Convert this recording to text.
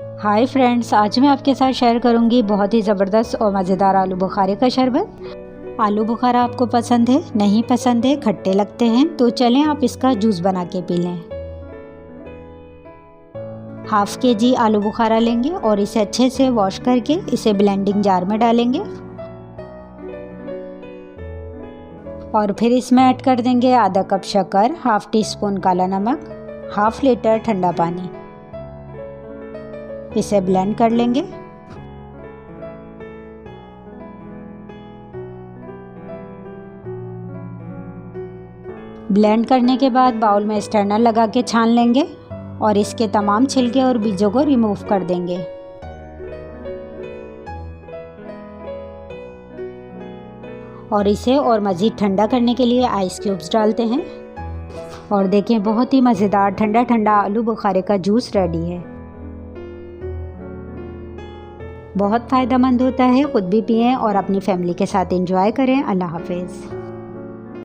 Hi friends, आज मैं आपके साथ शेयर करूंगी बहुत ही ज़बरदस्त और मज़ेदार आलू बुखारे का शरबत। आलू बुखारा आपको पसंद है? नहीं पसंद है? खट्टे लगते हैं? तो चलें आप इसका जूस बना के पी लें। हाफ केजी आलू बुखारा लेंगे और इसे अच्छे से वॉश करके इसे ब्लेंडिंग जार में डालेंगे और फिर इसमें ऐड कर देंगे आधा कप शक्कर, हाफ टी स्पून काला नमक, हाफ लीटर ठंडा पानी। इसे ब्लेंड कर लेंगे। ब्लेंड करने के बाद बाउल में स्ट्रेनर लगा के छान लेंगे और इसके तमाम छिलके और बीजों को रिमूव कर देंगे। और इसे और मज़ीद ठंडा करने के लिए आइस क्यूब्स डालते हैं और देखें, बहुत ही मज़ेदार ठंडा ठंडा आलू बुखारे का जूस रेडी है। बहुत फ़ायदेमंद होता है, ख़ुद भी पिएं और अपनी फैमिली के साथ एंजॉय करें। अल्लाह हाफिज़।